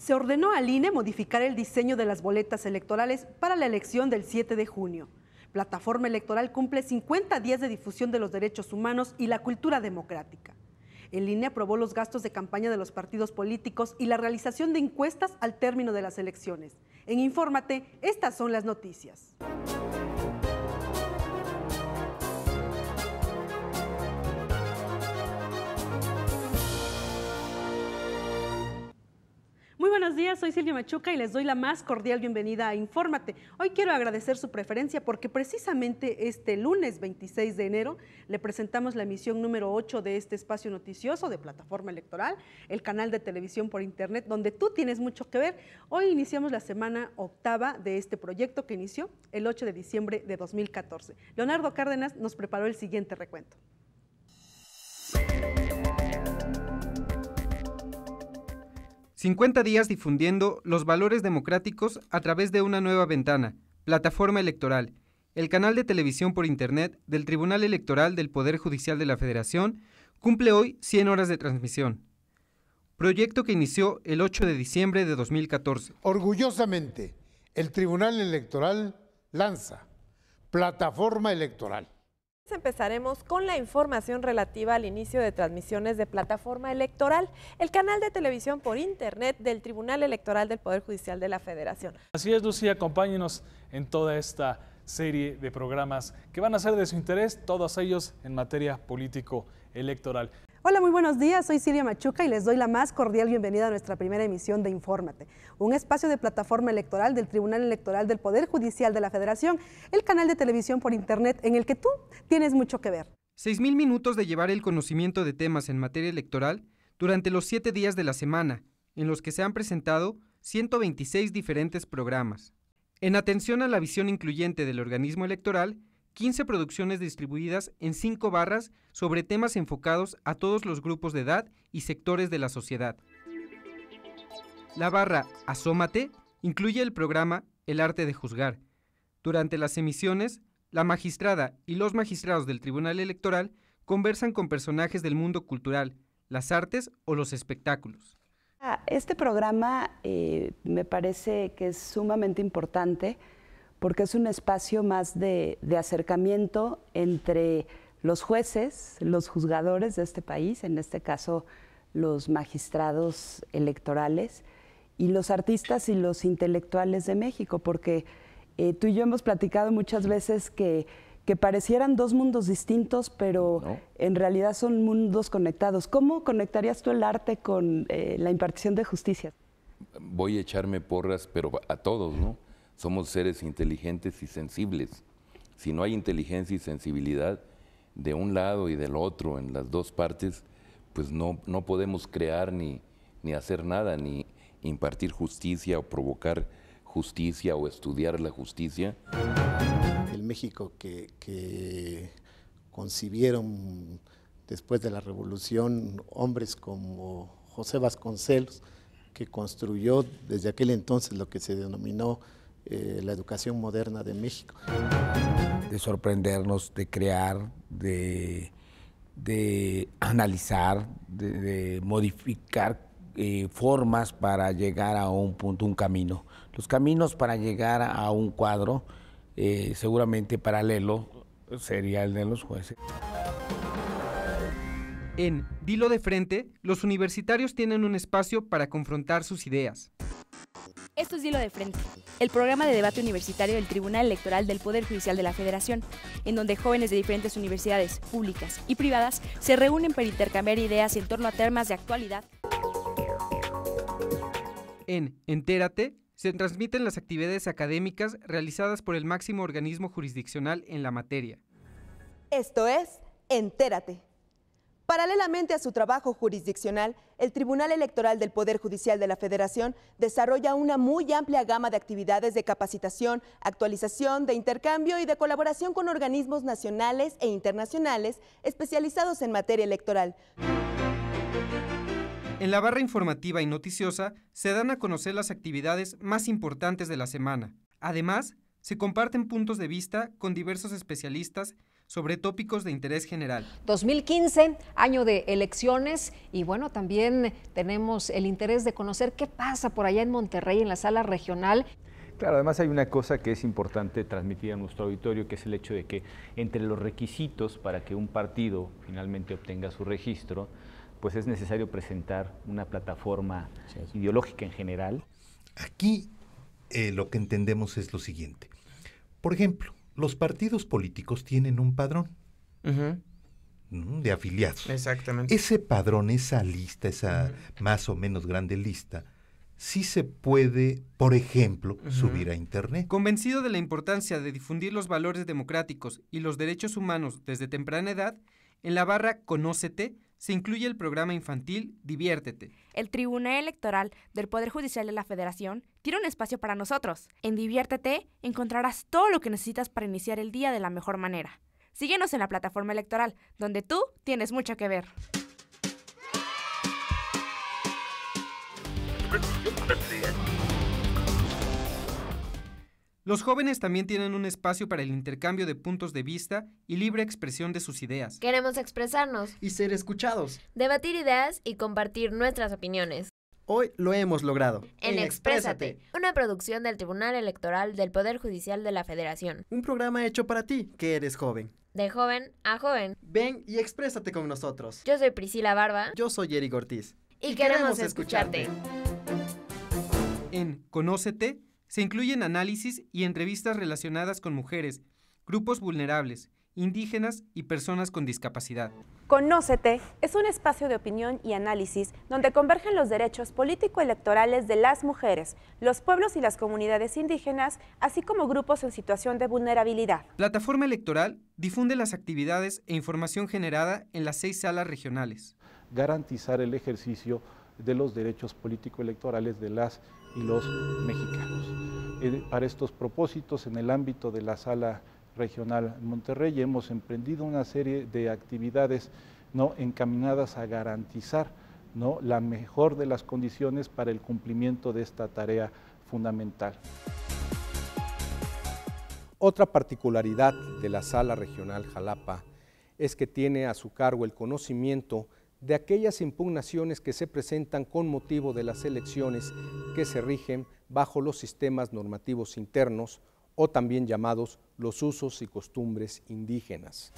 Se ordenó al INE modificar el diseño de las boletas electorales para la elección del 7 de junio. Plataforma Electoral cumple 50 días de difusión de los derechos humanos y la cultura democrática. El INE aprobó los gastos de campaña de los partidos políticos y la realización de encuestas al término de las elecciones. En Infórmate, estas son las noticias. Muy buenos días, soy Silvia Machuca y les doy la más cordial bienvenida a Infórmate. Hoy quiero agradecer su preferencia porque precisamente este lunes 26 de enero le presentamos la emisión número 8 de este espacio noticioso de Plataforma Electoral, el canal de televisión por internet donde tú tienes mucho que ver. Hoy iniciamos la semana octava de este proyecto que inició el 8 de diciembre de 2014. Leonardo Cárdenas nos preparó el siguiente recuento. 50 días difundiendo los valores democráticos a través de una nueva ventana, Plataforma Electoral, el canal de televisión por internet del Tribunal Electoral del Poder Judicial de la Federación, cumple hoy 100 horas de transmisión. Proyecto que inició el 8 de diciembre de 2014. Orgullosamente, el Tribunal Electoral lanza Plataforma Electoral. Empezaremos con la información relativa al inicio de transmisiones de Plataforma Electoral, el canal de televisión por internet del Tribunal Electoral del Poder Judicial de la Federación. Así es, Lucía, acompáñenos en toda esta serie de programas que van a ser de su interés, todos ellos en materia político-electoral. Hola, muy buenos días, soy Silvia Machuca y les doy la más cordial bienvenida a nuestra primera emisión de Infórmate, un espacio de Plataforma Electoral del Tribunal Electoral del Poder Judicial de la Federación, el canal de televisión por internet en el que tú tienes mucho que ver. 6,000 minutos de llevar el conocimiento de temas en materia electoral durante los 7 días de la semana, en los que se han presentado 126 diferentes programas. En atención a la visión incluyente del organismo electoral, 15 producciones distribuidas en 5 barras sobre temas enfocados a todos los grupos de edad y sectores de la sociedad. La barra Asómate incluye el programa El arte de juzgar. Durante las emisiones, la magistrada y los magistrados del Tribunal Electoral conversan con personajes del mundo cultural, las artes o los espectáculos. Este programa me parece que es sumamente importante porque es un espacio más de acercamiento entre los jueces, los juzgadores de este país, en este caso los magistrados electorales, y los artistas y los intelectuales de México, porque tú y yo hemos platicado muchas veces que parecieran dos mundos distintos, pero no, en realidad son mundos conectados. ¿Cómo conectarías tú el arte con la impartición de justicia? Voy a echarme porras, pero a todos, ¿no? Somos seres inteligentes y sensibles. Si no hay inteligencia y sensibilidad de un lado y del otro, en las dos partes, pues no podemos crear ni hacer nada, ni impartir justicia o provocar justicia o estudiar la justicia. El México que concibieron después de la Revolución hombres como José Vasconcelos, que construyó desde aquel entonces lo que se denominó la educación moderna de México. De sorprendernos, de crear, de analizar, de modificar formas para llegar a un punto, un camino. Los caminos para llegar a un cuadro, seguramente paralelo, sería el de los jueces. En Dilo de Frente, los universitarios tienen un espacio para confrontar sus ideas. Esto es Dilo de Frente, el programa de debate universitario del Tribunal Electoral del Poder Judicial de la Federación, en donde jóvenes de diferentes universidades públicas y privadas se reúnen para intercambiar ideas en torno a temas de actualidad. En Entérate se transmiten las actividades académicas realizadas por el máximo organismo jurisdiccional en la materia. Esto es Entérate. Paralelamente a su trabajo jurisdiccional, el Tribunal Electoral del Poder Judicial de la Federación desarrolla una muy amplia gama de actividades de capacitación, actualización, de intercambio y de colaboración con organismos nacionales e internacionales especializados en materia electoral. En la barra informativa y noticiosa se dan a conocer las actividades más importantes de la semana. Además, se comparten puntos de vista con diversos especialistas sobre tópicos de interés general. 2015, año de elecciones, y bueno, también tenemos el interés de conocer qué pasa por allá en Monterrey, en la sala regional. Claro, además hay una cosa que es importante transmitir a nuestro auditorio, que es el hecho de que entre los requisitos para que un partido finalmente obtenga su registro, pues es necesario presentar una plataforma ideológica en general. Aquí lo que entendemos es lo siguiente. Por ejemplo, los partidos políticos tienen un padrón de afiliados. Exactamente. Ese padrón, esa lista, esa más o menos grande lista, sí se puede, por ejemplo, subir a Internet. Convencido de la importancia de difundir los valores democráticos y los derechos humanos desde temprana edad, en la barra Conócete se incluye el programa infantil Diviértete. El Tribunal Electoral del Poder Judicial de la Federación tiene un espacio para nosotros. En Diviértete encontrarás todo lo que necesitas para iniciar el día de la mejor manera. Síguenos en la plataforma electoral, donde tú tienes mucho que ver. Los jóvenes también tienen un espacio para el intercambio de puntos de vista y libre expresión de sus ideas. Queremos expresarnos y ser escuchados, debatir ideas y compartir nuestras opiniones. Hoy lo hemos logrado. En Exprésate, una producción del Tribunal Electoral del Poder Judicial de la Federación. Un programa hecho para ti, que eres joven. De joven a joven. Ven y exprésate con nosotros. Yo soy Priscila Barba. Yo soy Eric Ortiz. Y queremos escucharte. En Conócete se incluyen análisis y entrevistas relacionadas con mujeres, grupos vulnerables, indígenas y personas con discapacidad. Conócete es un espacio de opinión y análisis donde convergen los derechos político-electorales de las mujeres, los pueblos y las comunidades indígenas, así como grupos en situación de vulnerabilidad. Plataforma Electoral difunde las actividades e información generada en las 6 salas regionales. Garantizar el ejercicio de los derechos político-electorales de las y los mexicanos. Para estos propósitos, en el ámbito de la Sala Regional Monterrey, hemos emprendido una serie de actividades encaminadas a garantizar la mejor de las condiciones para el cumplimiento de esta tarea fundamental. Otra particularidad de la Sala Regional Jalapa es que tiene a su cargo el conocimiento de aquellas impugnaciones que se presentan con motivo de las elecciones que se rigen bajo los sistemas normativos internos o también llamados los usos y costumbres indígenas.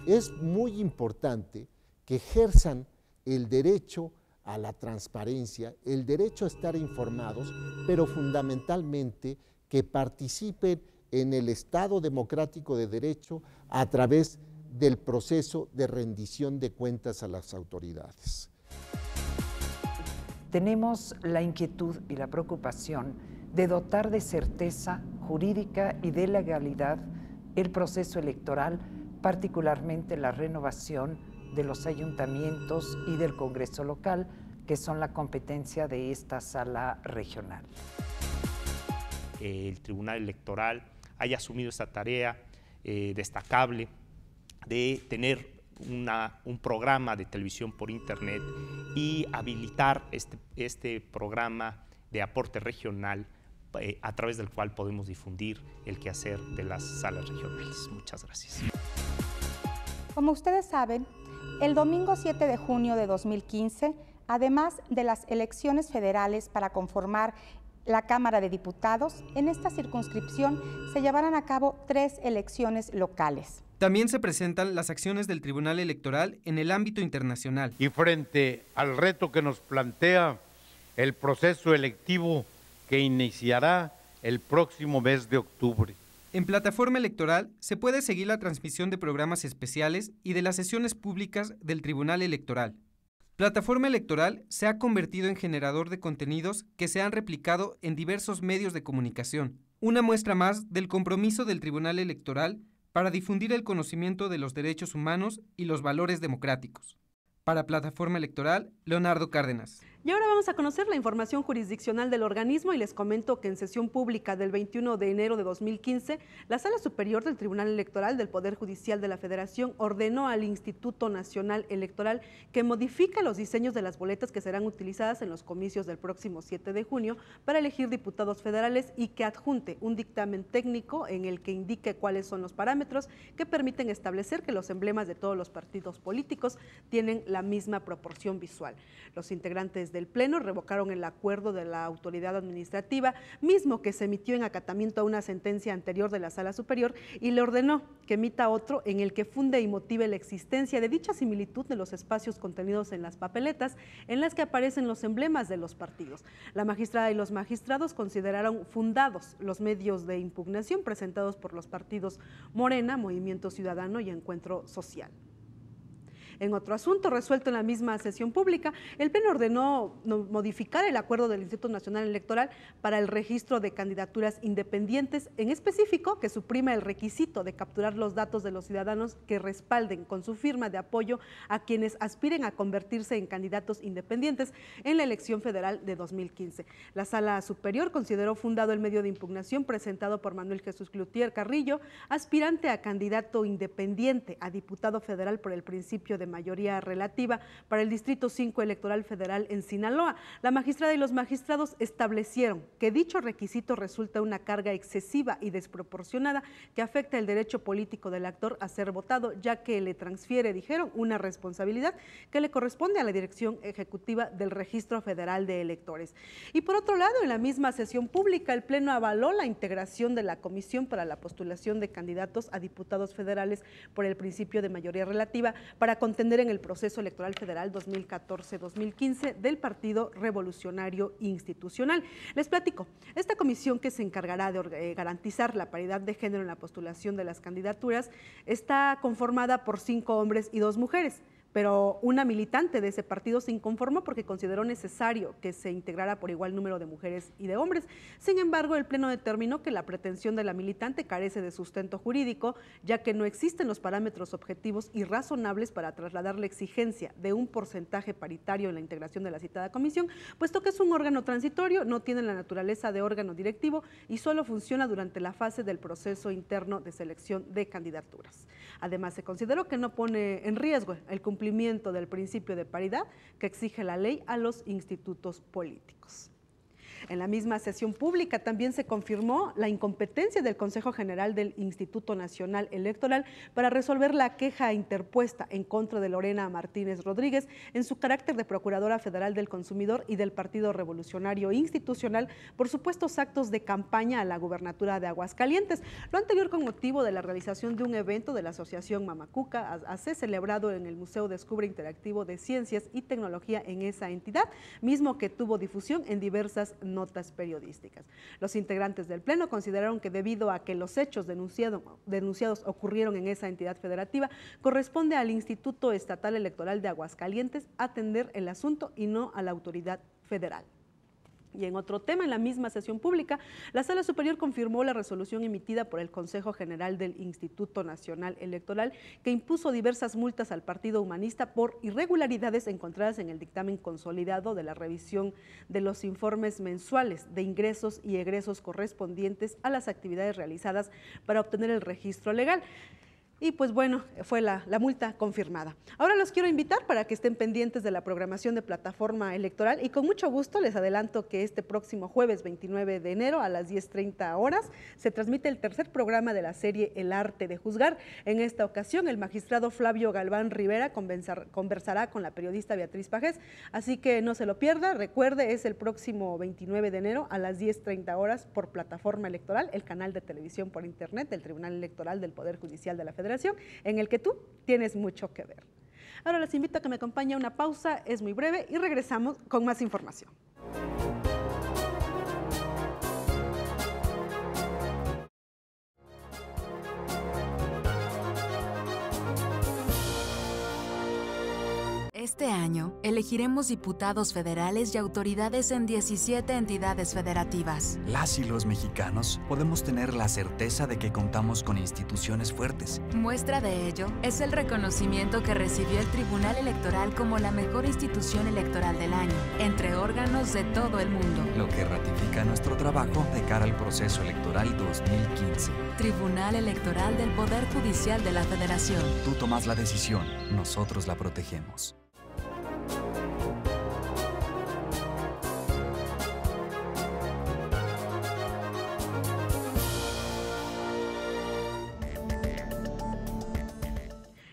Es muy importante que ejerzan el derecho a la transparencia, el derecho a estar informados, pero fundamentalmente que participen en el Estado democrático de derecho a través del proceso de rendición de cuentas a las autoridades. Tenemos la inquietud y la preocupación de dotar de certeza jurídica y de legalidad el proceso electoral, particularmente la renovación de los ayuntamientos y del Congreso local, que son la competencia de esta sala regional. El Tribunal Electoral haya asumido esta tarea destacable de tener un programa de televisión por internet y habilitar este programa de aporte regional a través del cual podemos difundir el quehacer de las salas regionales. Muchas gracias. Como ustedes saben, el domingo 7 de junio de 2015, además de las elecciones federales para conformar la Cámara de Diputados, en esta circunscripción se llevarán a cabo 3 elecciones locales. También se presentan las acciones del Tribunal Electoral en el ámbito internacional. Y frente al reto que nos plantea el proceso electivo que iniciará el próximo mes de octubre. En Plataforma Electoral se puede seguir la transmisión de programas especiales y de las sesiones públicas del Tribunal Electoral. Plataforma Electoral se ha convertido en generador de contenidos que se han replicado en diversos medios de comunicación. Una muestra más del compromiso del Tribunal Electoral para difundir el conocimiento de los derechos humanos y los valores democráticos. Para Plataforma Electoral, Leonardo Cárdenas. Y ahora vamos a conocer la información jurisdiccional del organismo y les comento que en sesión pública del 21 de enero de 2015, la Sala Superior del Tribunal Electoral del Poder Judicial de la Federación ordenó al Instituto Nacional Electoral que modifique los diseños de las boletas que serán utilizadas en los comicios del próximo 7 de junio para elegir diputados federales y que adjunte un dictamen técnico en el que indique cuáles son los parámetros que permiten establecer que los emblemas de todos los partidos políticos tienen la misma proporción visual. Los integrantes del Pleno revocaron el acuerdo de la autoridad administrativa, mismo que se emitió en acatamiento a una sentencia anterior de la Sala Superior, y le ordenó que emita otro en el que funde y motive la existencia de dicha similitud de los espacios contenidos en las papeletas en las que aparecen los emblemas de los partidos. La magistrada y los magistrados consideraron fundados los medios de impugnación presentados por los partidos Morena, Movimiento Ciudadano y Encuentro Social. En otro asunto resuelto en la misma sesión pública, el Pleno ordenó modificar el acuerdo del Instituto Nacional Electoral para el registro de candidaturas independientes, en específico que suprime el requisito de capturar los datos de los ciudadanos que respalden con su firma de apoyo a quienes aspiren a convertirse en candidatos independientes en la elección federal de 2015. La Sala Superior consideró fundado el medio de impugnación presentado por Manuel Jesús Cloutier Carrillo, aspirante a candidato independiente a diputado federal por el principio de mayoría relativa para el Distrito 5 Electoral Federal en Sinaloa. La magistrada y los magistrados establecieron que dicho requisito resulta una carga excesiva y desproporcionada que afecta el derecho político del actor a ser votado, ya que le transfiere, dijeron, una responsabilidad que le corresponde a la Dirección Ejecutiva del Registro Federal de Electores. Y por otro lado, en la misma sesión pública, el Pleno avaló la integración de la Comisión para la postulación de candidatos a diputados federales por el principio de mayoría relativa para contender en el proceso electoral federal 2014-2015 del Partido Revolucionario Institucional. Les platico, esta comisión que se encargará de garantizar la paridad de género en la postulación de las candidaturas está conformada por 5 hombres y 2 mujeres. Pero una militante de ese partido se inconformó porque consideró necesario que se integrara por igual número de mujeres y de hombres. Sin embargo, el Pleno determinó que la pretensión de la militante carece de sustento jurídico, ya que no existen los parámetros objetivos y razonables para trasladar la exigencia de un porcentaje paritario en la integración de la citada comisión, puesto que es un órgano transitorio, no tiene la naturaleza de órgano directivo y solo funciona durante la fase del proceso interno de selección de candidaturas. Además, se consideró que no pone en riesgo el cumplimiento del principio de paridad que exige la ley a los institutos políticos. En la misma sesión pública también se confirmó la incompetencia del Consejo General del Instituto Nacional Electoral para resolver la queja interpuesta en contra de Lorena Martínez Rodríguez en su carácter de Procuradora Federal del Consumidor y del Partido Revolucionario Institucional por supuestos actos de campaña a la gubernatura de Aguascalientes. Lo anterior con motivo de la realización de un evento de la Asociación Mamacuca AC celebrado en el Museo Descubre Interactivo de Ciencias y Tecnología en esa entidad, mismo que tuvo difusión en diversas notas periodísticas. Los integrantes del Pleno consideraron que debido a que los hechos denunciados ocurrieron en esa entidad federativa, corresponde al Instituto Estatal Electoral de Aguascalientes atender el asunto y no a la autoridad federal. Y en otro tema, en la misma sesión pública, la Sala Superior confirmó la resolución emitida por el Consejo General del Instituto Nacional Electoral que impuso diversas multas al Partido Humanista por irregularidades encontradas en el dictamen consolidado de la revisión de los informes mensuales de ingresos y egresos correspondientes a las actividades realizadas para obtener el registro legal. Y pues bueno, fue la multa confirmada. Ahora los quiero invitar para que estén pendientes de la programación de Plataforma Electoral y con mucho gusto les adelanto que este próximo jueves 29 de enero a las 10:30 horas se transmite el tercer programa de la serie El Arte de Juzgar. En esta ocasión el magistrado Flavio Galván Rivera conversará con la periodista Beatriz Pajés, así que no se lo pierda. Recuerde, es el próximo 29 de enero a las 10:30 horas por Plataforma Electoral, el canal de televisión por internet del Tribunal Electoral del Poder Judicial de la Federación, en el que tú tienes mucho que ver. Ahora les invito a que me acompañe a una pausa, es muy breve y regresamos con más información. Este año, elegiremos diputados federales y autoridades en 17 entidades federativas. Las y los mexicanos podemos tener la certeza de que contamos con instituciones fuertes. Muestra de ello es el reconocimiento que recibió el Tribunal Electoral como la mejor institución electoral del año, entre órganos de todo el mundo. Lo que ratifica nuestro trabajo de cara al proceso electoral 2015. Tribunal Electoral del Poder Judicial de la Federación. Tú tomas la decisión, nosotros la protegemos.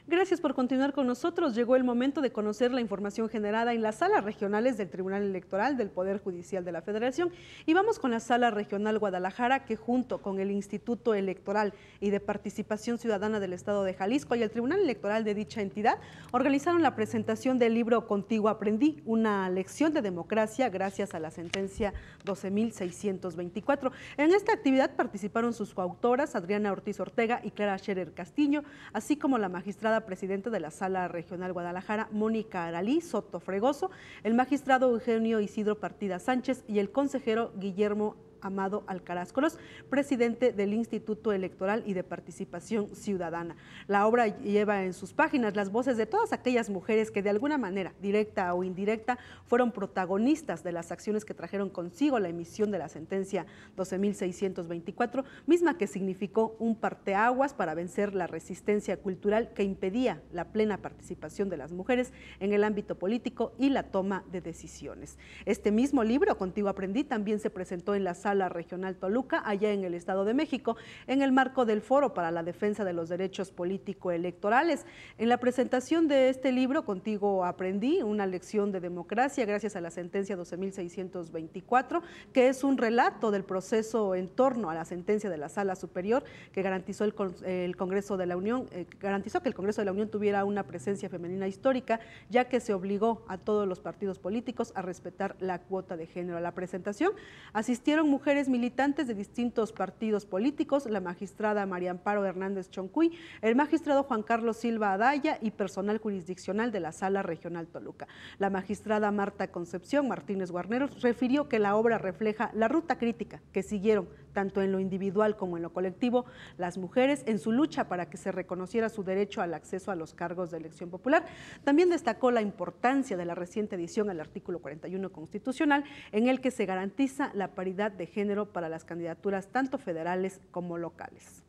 Gracias por continuar con nosotros. Llegó el momento de conocer la información generada en las salas regionales del Tribunal Electoral del Poder Judicial de la Federación. Y vamos con la Sala Regional Guadalajara, que junto con el Instituto Electoral y de Participación Ciudadana del Estado de Jalisco y el Tribunal Electoral de dicha entidad organizaron la presentación del libro Contigo Aprendí, una lección de democracia gracias a la sentencia 12.624. En esta actividad participaron sus coautoras Adriana Ortiz Ortega y Clara Scherer Castillo, así como la magistrada presidenta de la Sala Regional Guadalajara, Mónica Aralí Soto Fregoso, el magistrado Eugenio Isidro Partida Sánchez y el consejero Guillermo Amado Alcaraz Colos, presidente del Instituto Electoral y de Participación Ciudadana. La obra lleva en sus páginas las voces de todas aquellas mujeres que de alguna manera, directa o indirecta, fueron protagonistas de las acciones que trajeron consigo la emisión de la sentencia 12.624, misma que significó un parteaguas para vencer la resistencia cultural que impedía la plena participación de las mujeres en el ámbito político y la toma de decisiones. Este mismo libro, Contigo Aprendí, también se presentó en la Sala Regional Toluca, allá en el Estado de México, en el marco del Foro para la Defensa de los Derechos Político-Electorales. En la presentación de este libro, Contigo Aprendí, una lección de democracia gracias a la sentencia 12.624, que es un relato del proceso en torno a la sentencia de la Sala Superior que garantizó el Congreso de la Unión, garantizó que el Congreso de la Unión tuviera una presencia femenina histórica, ya que se obligó a todos los partidos políticos a respetar la cuota de género. A la presentación asistieron mujeres militantes de distintos partidos políticos, la magistrada María Amparo Hernández Choncuy, el magistrado Juan Carlos Silva Adaya y personal jurisdiccional de la Sala Regional Toluca. La magistrada Marta Concepción Martínez Guarneros refirió que la obra refleja la ruta crítica que siguieron, tanto en lo individual como en lo colectivo, las mujeres en su lucha para que se reconociera su derecho al acceso a los cargos de elección popular. También destacó la importancia de la reciente edición al artículo 41 constitucional, en el que se garantiza la paridad de género para las candidaturas tanto federales como locales.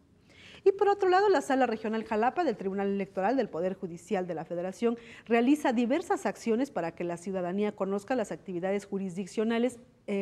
Y por otro lado, la Sala Regional Jalapa del Tribunal Electoral del Poder Judicial de la Federación realiza diversas acciones para que la ciudadanía conozca las actividades jurisdiccionales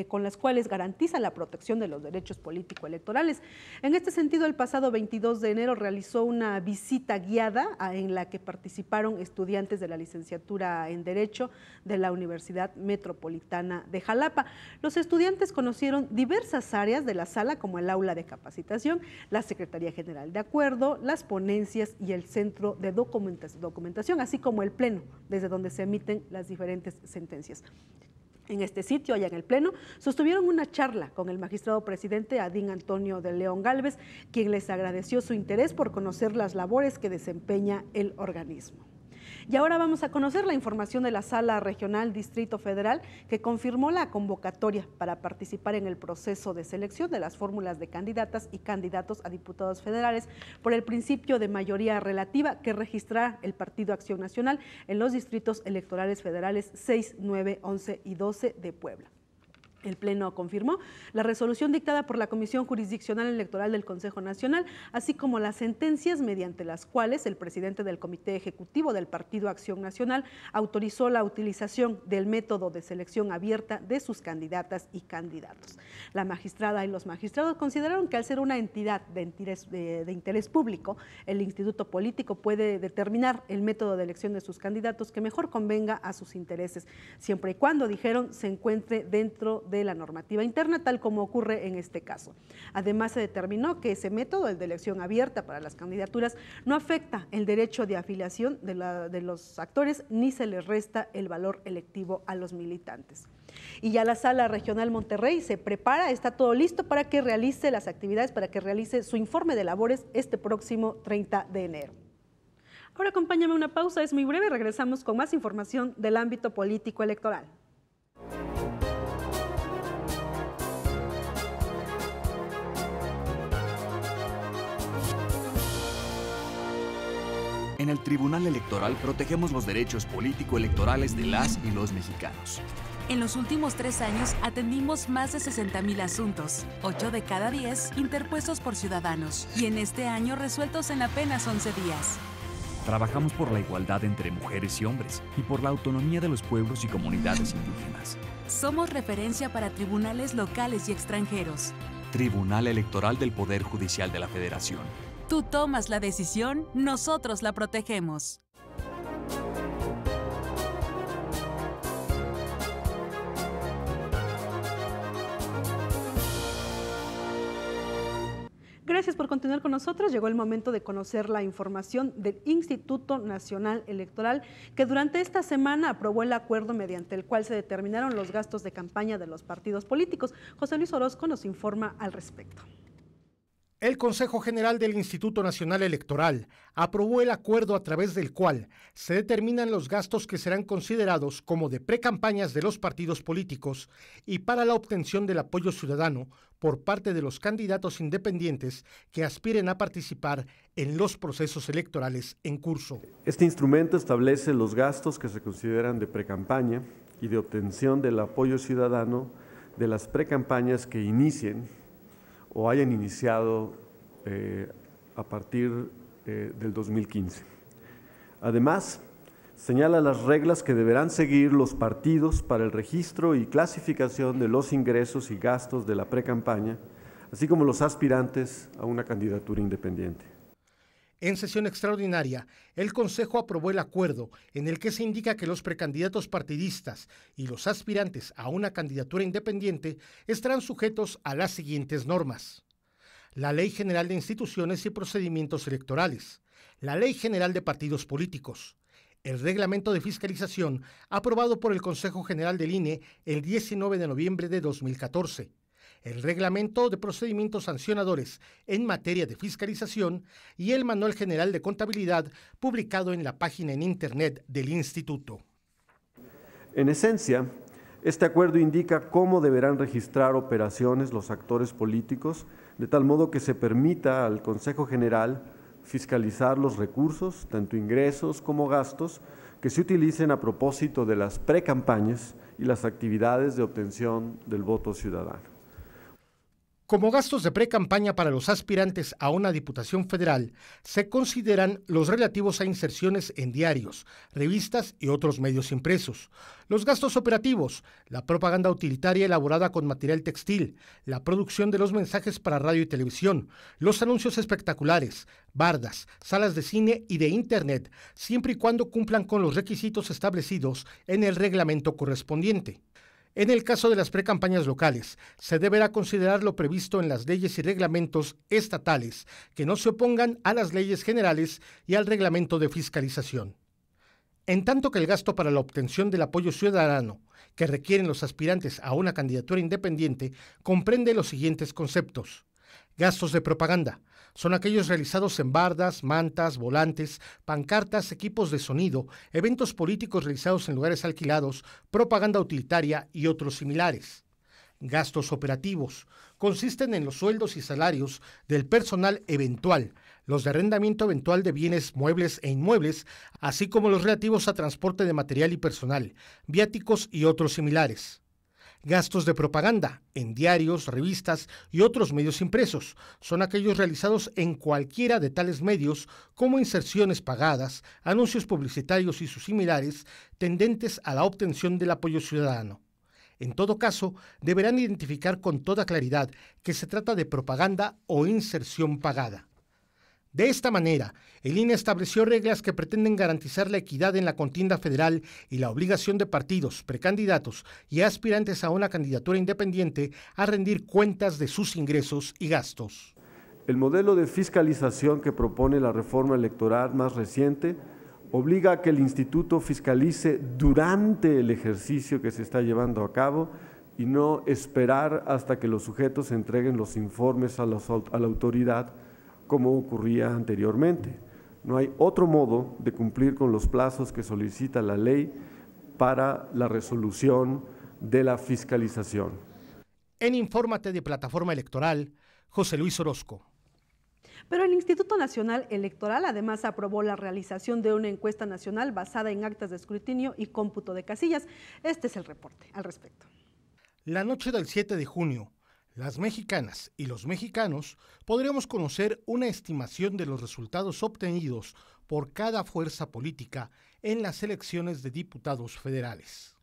con las cuales garantiza la protección de los derechos político-electorales. En este sentido, el pasado 22 de enero realizó una visita guiada en la que participaron estudiantes de la licenciatura en Derecho de la Universidad Metropolitana de Jalapa. Los estudiantes conocieron diversas áreas de la sala, como el aula de capacitación, la Secretaría General de Acuerdo, las ponencias y el centro de documentación, así como el pleno, desde donde se emiten las diferentes sentencias. En este sitio, allá en el Pleno, sostuvieron una charla con el magistrado presidente Adín Antonio de León Gálvez, quien les agradeció su interés por conocer las labores que desempeña el organismo. Y ahora vamos a conocer la información de la Sala Regional Distrito Federal, que confirmó la convocatoria para participar en el proceso de selección de las fórmulas de candidatas y candidatos a diputados federales por el principio de mayoría relativa que registrará el Partido Acción Nacional en los distritos electorales federales 6, 9, 11 y 12 de Puebla. El Pleno confirmó la resolución dictada por la Comisión Jurisdiccional Electoral del Consejo Nacional, así como las sentencias mediante las cuales el presidente del Comité Ejecutivo del Partido Acción Nacional autorizó la utilización del método de selección abierta de sus candidatas y candidatos. La magistrada y los magistrados consideraron que al ser una entidad de interés público, el instituto político puede determinar el método de elección de sus candidatos que mejor convenga a sus intereses, siempre y cuando, dijeron, se encuentre dentro de la normativa interna, tal como ocurre en este caso. Además, se determinó que ese método, el de elección abierta para las candidaturas, no afecta el derecho de afiliación de los actores, ni se les resta el valor electivo a los militantes. Y ya la Sala Regional Monterrey se prepara, está todo listo para que realice las actividades, para que realice su informe de labores este próximo 30 de enero. Ahora acompáñame a una pausa, es muy breve, regresamos con más información del ámbito político electoral. En el Tribunal Electoral protegemos los derechos político-electorales de las y los mexicanos. En los últimos 3 años atendimos más de 60,000 asuntos, 8 de cada 10 interpuestos por ciudadanos, y en este año resueltos en apenas 11 días. Trabajamos por la igualdad entre mujeres y hombres y por la autonomía de los pueblos y comunidades indígenas. Somos referencia para tribunales locales y extranjeros. Tribunal Electoral del Poder Judicial de la Federación. Tú tomas la decisión, nosotros la protegemos. Gracias por continuar con nosotros. Llegó el momento de conocer la información del Instituto Nacional Electoral, que durante esta semana aprobó el acuerdo mediante el cual se determinaron los gastos de campaña de los partidos políticos. José Luis Orozco nos informa al respecto. El Consejo General del Instituto Nacional Electoral aprobó el acuerdo a través del cual se determinan los gastos que serán considerados como de precampañas de los partidos políticos y para la obtención del apoyo ciudadano por parte de los candidatos independientes que aspiren a participar en los procesos electorales en curso. Este instrumento establece los gastos que se consideran de precampaña y de obtención del apoyo ciudadano de las precampañas que inicien o hayan iniciado a partir del 2015. Además, señala las reglas que deberán seguir los partidos para el registro y clasificación de los ingresos y gastos de la precampaña, así como los aspirantes a una candidatura independiente. En sesión extraordinaria, el Consejo aprobó el acuerdo en el que se indica que los precandidatos partidistas y los aspirantes a una candidatura independiente estarán sujetos a las siguientes normas: la Ley General de Instituciones y Procedimientos Electorales, la Ley General de Partidos Políticos, el Reglamento de Fiscalización aprobado por el Consejo General del INE el 19 de noviembre de 2014, el Reglamento de Procedimientos Sancionadores en materia de fiscalización y el Manual General de Contabilidad publicado en la página en Internet del Instituto. En esencia, este acuerdo indica cómo deberán registrar operaciones los actores políticos, de tal modo que se permita al Consejo General fiscalizar los recursos, tanto ingresos como gastos, que se utilicen a propósito de las precampañas y las actividades de obtención del voto ciudadano. Como gastos de precampaña para los aspirantes a una diputación federal, se consideran los relativos a inserciones en diarios, revistas y otros medios impresos, los gastos operativos, la propaganda utilitaria elaborada con material textil, la producción de los mensajes para radio y televisión, los anuncios espectaculares, bardas, salas de cine y de Internet, siempre y cuando cumplan con los requisitos establecidos en el reglamento correspondiente. En el caso de las precampañas locales, se deberá considerar lo previsto en las leyes y reglamentos estatales que no se opongan a las leyes generales y al reglamento de fiscalización. En tanto que el gasto para la obtención del apoyo ciudadano que requieren los aspirantes a una candidatura independiente comprende los siguientes conceptos: gastos de propaganda. Son aquellos realizados en bardas, mantas, volantes, pancartas, equipos de sonido, eventos políticos realizados en lugares alquilados, propaganda utilitaria y otros similares. Gastos operativos. Consisten en los sueldos y salarios del personal eventual, los de arrendamiento eventual de bienes muebles e inmuebles, así como los relativos a transporte de material y personal, viáticos y otros similares. Gastos de propaganda en diarios, revistas y otros medios impresos. Son aquellos realizados en cualquiera de tales medios como inserciones pagadas, anuncios publicitarios y sus similares tendentes a la obtención del apoyo ciudadano. En todo caso, deberán identificar con toda claridad que se trata de propaganda o inserción pagada. De esta manera, el INE estableció reglas que pretenden garantizar la equidad en la contienda federal y la obligación de partidos, precandidatos y aspirantes a una candidatura independiente a rendir cuentas de sus ingresos y gastos. El modelo de fiscalización que propone la reforma electoral más reciente obliga a que el instituto fiscalice durante el ejercicio que se está llevando a cabo y no esperar hasta que los sujetos entreguen los informes a la autoridad, como ocurría anteriormente. No hay otro modo de cumplir con los plazos que solicita la ley para la resolución de la fiscalización. En Infórmate de Plataforma Electoral, José Luis Orozco. Pero el Instituto Nacional Electoral además aprobó la realización de una encuesta nacional basada en actas de escrutinio y cómputo de casillas. Este es el reporte al respecto. La noche del 7 de junio, las mexicanas y los mexicanos podremos conocer una estimación de los resultados obtenidos por cada fuerza política en las elecciones de diputados federales.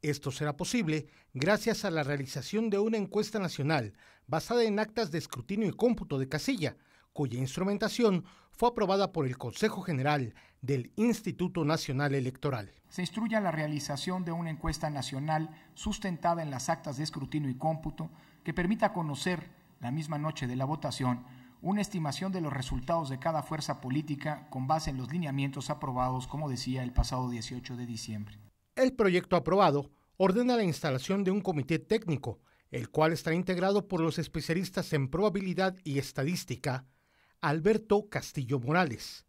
Esto será posible gracias a la realización de una encuesta nacional basada en actas de escrutinio y cómputo de casilla, cuya instrumentación fue aprobada por el Consejo General del Instituto Nacional Electoral. Se instruye a la realización de una encuesta nacional sustentada en las actas de escrutinio y cómputo que permita conocer, la misma noche de la votación, una estimación de los resultados de cada fuerza política con base en los lineamientos aprobados, como decía, el pasado 18 de diciembre. El proyecto aprobado ordena la instalación de un comité técnico, el cual estará integrado por los especialistas en probabilidad y estadística, Alberto Castillo Morales,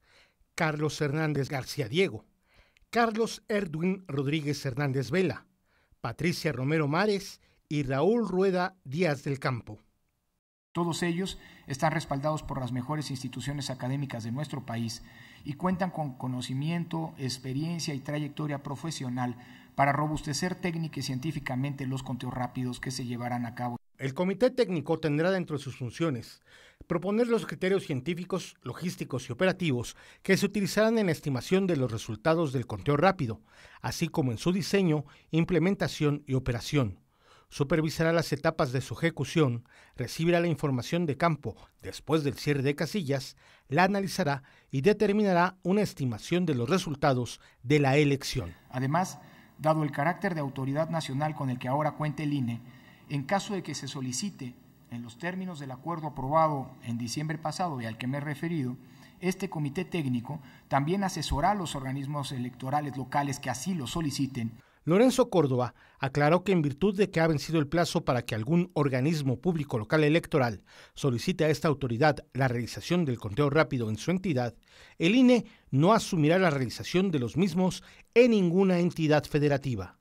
Carlos Hernández García Diego, Carlos Erwin Rodríguez Hernández Vela, Patricia Romero Mares y Raúl Rueda Díaz del Campo. Todos ellos están respaldados por las mejores instituciones académicas de nuestro país y cuentan con conocimiento, experiencia y trayectoria profesional para robustecer técnica y científicamente los conteos rápidos que se llevarán a cabo. El comité técnico tendrá dentro de sus funciones proponer los criterios científicos, logísticos y operativos que se utilizarán en la estimación de los resultados del conteo rápido, así como en su diseño, implementación y operación. Supervisará las etapas de su ejecución, recibirá la información de campo después del cierre de casillas, la analizará y determinará una estimación de los resultados de la elección. Además, dado el carácter de autoridad nacional con el que ahora cuenta el INE, en caso de que se solicite, en los términos del acuerdo aprobado en diciembre pasado y al que me he referido, este comité técnico también asesorará a los organismos electorales locales que así lo soliciten. Lorenzo Córdoba aclaró que en virtud de que ha vencido el plazo para que algún organismo público local electoral solicite a esta autoridad la realización del conteo rápido en su entidad, el INE no asumirá la realización de los mismos en ninguna entidad federativa.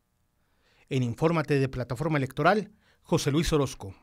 En Infórmate de Plataforma Electoral, José Luis Orozco.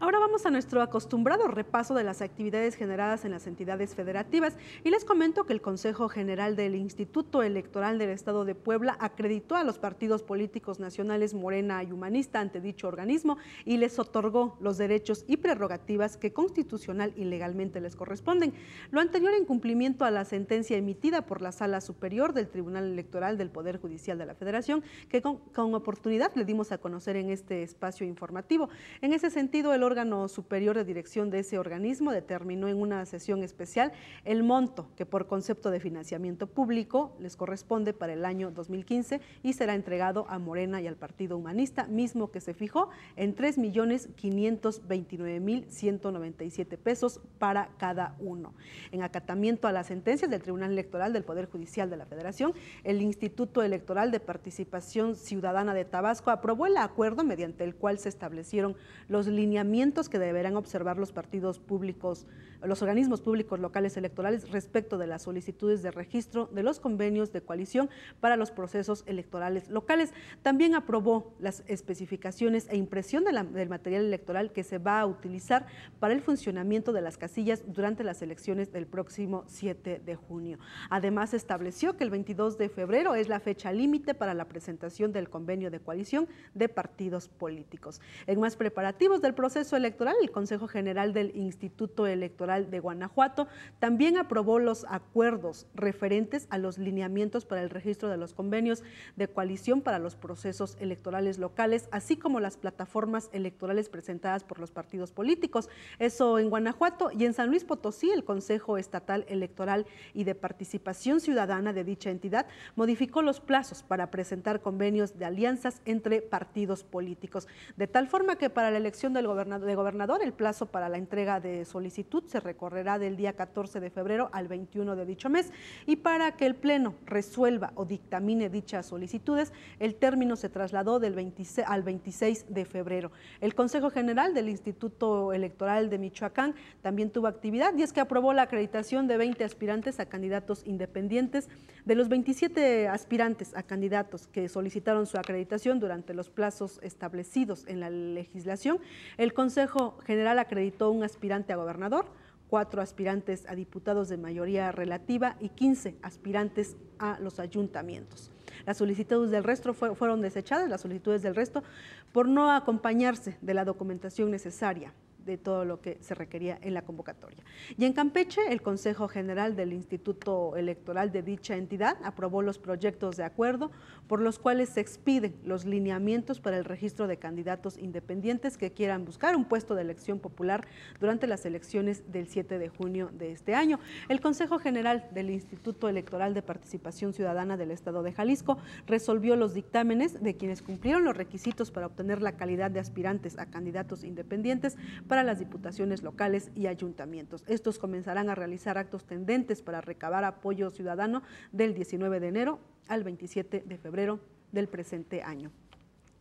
Ahora vamos a nuestro acostumbrado repaso de las actividades generadas en las entidades federativas y les comento que el Consejo General del Instituto Electoral del Estado de Puebla acreditó a los partidos políticos nacionales Morena y Humanista ante dicho organismo y les otorgó los derechos y prerrogativas que constitucional y legalmente les corresponden. Lo anterior en cumplimiento a la sentencia emitida por la Sala Superior del Tribunal Electoral del Poder Judicial de la Federación, que con oportunidad le dimos a conocer en este espacio informativo. En ese sentido, el órgano superior de dirección de ese organismo determinó en una sesión especial el monto que por concepto de financiamiento público les corresponde para el año 2015 y será entregado a Morena y al Partido Humanista, mismo que se fijó en 3.529.197 pesos para cada uno. En acatamiento a las sentencias del Tribunal Electoral del Poder Judicial de la Federación, el Instituto Electoral de Participación Ciudadana de Tabasco aprobó el acuerdo mediante el cual se establecieron los lineamientos que deberán observar los partidos públicos, los organismos públicos locales electorales respecto de las solicitudes de registro de los convenios de coalición para los procesos electorales locales. También aprobó las especificaciones e impresión del material electoral que se va a utilizar para el funcionamiento de las casillas durante las elecciones del próximo 7 de junio. Además, estableció que el 22 de febrero es la fecha límite para la presentación del convenio de coalición de partidos políticos. En más preparativos del proceso electoral, el Consejo General del Instituto Electoral de Guanajuato también aprobó los acuerdos referentes a los lineamientos para el registro de los convenios de coalición para los procesos electorales locales, así como las plataformas electorales presentadas por los partidos políticos. Eso en Guanajuato. Y en San Luis Potosí, el Consejo Estatal Electoral y de Participación Ciudadana de dicha entidad modificó los plazos para presentar convenios de alianzas entre partidos políticos, de tal forma que para la elección del gobernador gobernador, el plazo para la entrega de solicitud se recorrerá del día 14 de febrero al 21 de dicho mes, y para que el Pleno resuelva o dictamine dichas solicitudes, el término se trasladó del 26 al 26 de febrero. El Consejo General del Instituto Electoral de Michoacán también tuvo actividad, y es que aprobó la acreditación de 20 aspirantes a candidatos independientes. De los 27 aspirantes a candidatos que solicitaron su acreditación durante los plazos establecidos en la legislación, el Consejo General acreditó un aspirante a gobernador, 4 aspirantes a diputados de mayoría relativa y 15 aspirantes a los ayuntamientos. Las solicitudes del resto fueron desechadas, las solicitudes del resto, por no acompañarse de la documentación necesaria de todo lo que se requería en la convocatoria. Y en Campeche, el Consejo General del Instituto Electoral de dicha entidad aprobó los proyectos de acuerdo por los cuales se expiden los lineamientos para el registro de candidatos independientes que quieran buscar un puesto de elección popular durante las elecciones del 7 de junio de este año. El Consejo General del Instituto Electoral de Participación Ciudadana del Estado de Jalisco resolvió los dictámenes de quienes cumplieron los requisitos para obtener la calidad de aspirantes a candidatos independientes para las diputaciones locales y ayuntamientos. Estos comenzarán a realizar actos tendentes para recabar apoyo ciudadano del 19 de enero al 27 de febrero del presente año.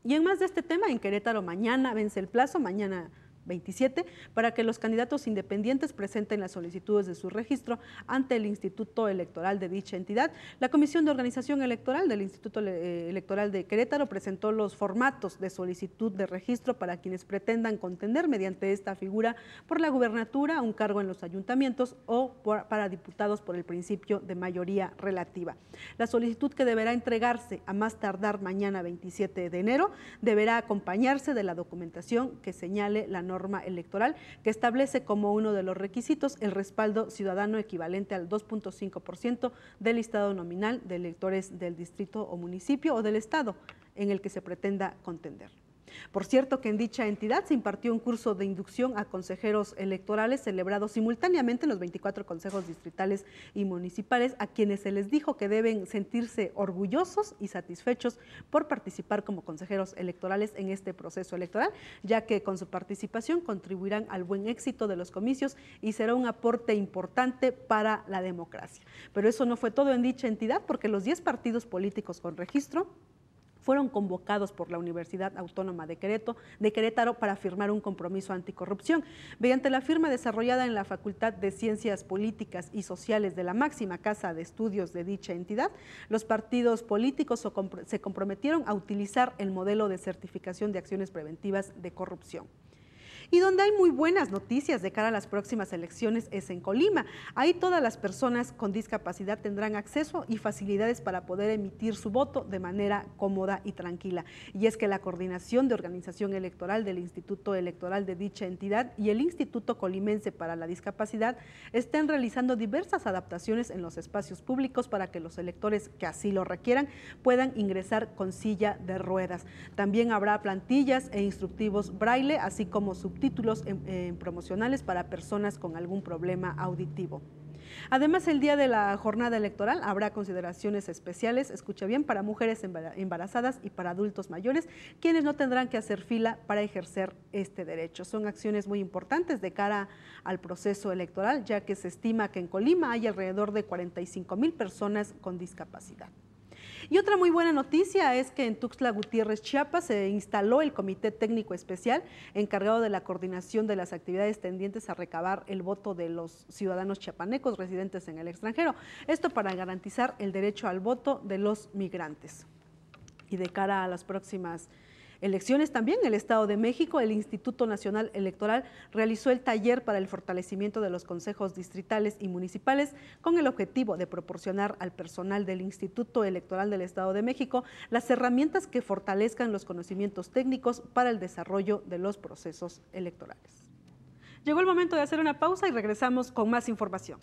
Y en más de este tema, en Querétaro mañana vence el plazo, mañana 27, para que los candidatos independientes presenten las solicitudes de su registro ante el Instituto Electoral de dicha entidad. La Comisión de Organización Electoral del Instituto Electoral de Querétaro presentó los formatos de solicitud de registro para quienes pretendan contender mediante esta figura por la gubernatura, un cargo en los ayuntamientos o para diputados por el principio de mayoría relativa. La solicitud, que deberá entregarse a más tardar mañana 27 de enero, deberá acompañarse de la documentación que señale la norma electoral, que establece como uno de los requisitos el respaldo ciudadano equivalente al 2.5% del listado nominal de electores del distrito o municipio o del estado en el que se pretenda contender. Por cierto, que en dicha entidad se impartió un curso de inducción a consejeros electorales celebrado simultáneamente en los 24 consejos distritales y municipales, a quienes se les dijo que deben sentirse orgullosos y satisfechos por participar como consejeros electorales en este proceso electoral, ya que con su participación contribuirán al buen éxito de los comicios y será un aporte importante para la democracia. Pero eso no fue todo en dicha entidad, porque los 10 partidos políticos con registro fueron convocados por la Universidad Autónoma de Querétaro para firmar un compromiso anticorrupción. Mediante la firma desarrollada en la Facultad de Ciencias Políticas y Sociales de la máxima casa de estudios de dicha entidad, los partidos políticos se comprometieron a utilizar el modelo de certificación de acciones preventivas de corrupción. Y donde hay muy buenas noticias de cara a las próximas elecciones es en Colima. Ahí todas las personas con discapacidad tendrán acceso y facilidades para poder emitir su voto de manera cómoda y tranquila. Y es que la Coordinación de Organización Electoral del Instituto Electoral de dicha entidad y el Instituto Colimense para la Discapacidad están realizando diversas adaptaciones en los espacios públicos para que los electores que así lo requieran puedan ingresar con silla de ruedas. También habrá plantillas e instructivos braille, así como subtítulos promocionales para personas con algún problema auditivo. Además, el día de la jornada electoral habrá consideraciones especiales, escucha bien, para mujeres embarazadas y para adultos mayores, quienes no tendrán que hacer fila para ejercer este derecho. Son acciones muy importantes de cara al proceso electoral, ya que se estima que en Colima hay alrededor de 45,000 personas con discapacidad. Y otra muy buena noticia es que en Tuxtla Gutiérrez, Chiapas, se instaló el Comité Técnico Especial encargado de la coordinación de las actividades tendientes a recabar el voto de los ciudadanos chiapanecos residentes en el extranjero. Esto para garantizar el derecho al voto de los migrantes. Y de cara a las próximas elecciones también, el Estado de México, el Instituto Nacional Electoral realizó el taller para el fortalecimiento de los consejos distritales y municipales con el objetivo de proporcionar al personal del Instituto Electoral del Estado de México las herramientas que fortalezcan los conocimientos técnicos para el desarrollo de los procesos electorales. Llegó el momento de hacer una pausa y regresamos con más información.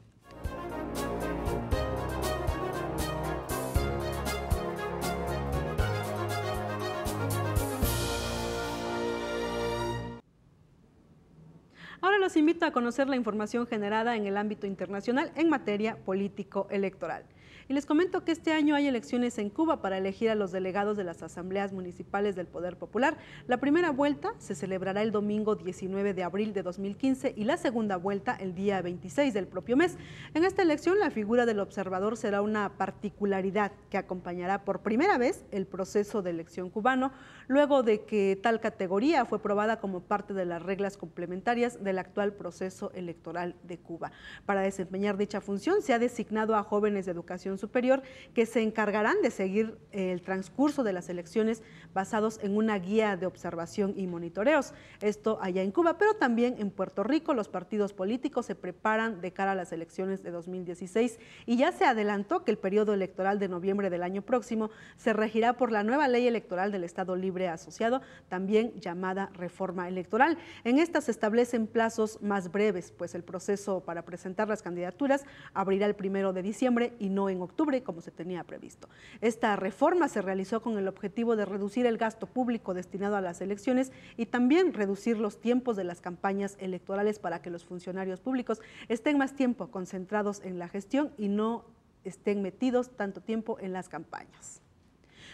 Ahora los los invito a conocer la información generada en el ámbito internacional en materia político-electoral. Y les comento que este año hay elecciones en Cuba para elegir a los delegados de las asambleas municipales del Poder Popular. La primera vuelta se celebrará el domingo 19 de abril de 2015 y la segunda vuelta el día 26 del propio mes. En esta elección, la figura del observador será una particularidad que acompañará por primera vez el proceso de elección cubano, luego de que tal categoría fue probada como parte de las reglas complementarias del actual proceso electoral de Cuba. Para desempeñar dicha función, se ha designado a jóvenes de educación superior que se encargarán de seguir el transcurso de las elecciones basados en una guía de observación y monitoreos. Esto allá en Cuba, pero también en Puerto Rico los partidos políticos se preparan de cara a las elecciones de 2016 y ya se adelantó que el periodo electoral de noviembre del año próximo se regirá por la nueva ley electoral del Estado Libre Asociado, también llamada reforma electoral. En esta se establecen plazos más breves, pues el proceso para presentar las candidaturas abrirá el 1 de diciembre y no en octubre, como se tenía previsto. Esta reforma se realizó con el objetivo de reducir el gasto público destinado a las elecciones y también reducir los tiempos de las campañas electorales para que los funcionarios públicos estén más tiempo concentrados en la gestión y no estén metidos tanto tiempo en las campañas.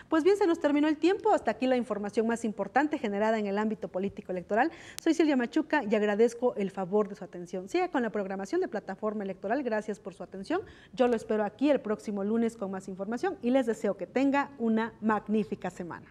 Pues bien, se nos terminó el tiempo. Hasta aquí la información más importante generada en el ámbito político electoral. Soy Silvia Machuca y agradezco el favor de su atención. Siga con la programación de Plataforma Electoral. Gracias por su atención. Yo lo espero aquí el próximo lunes con más información y les deseo que tenga una magnífica semana.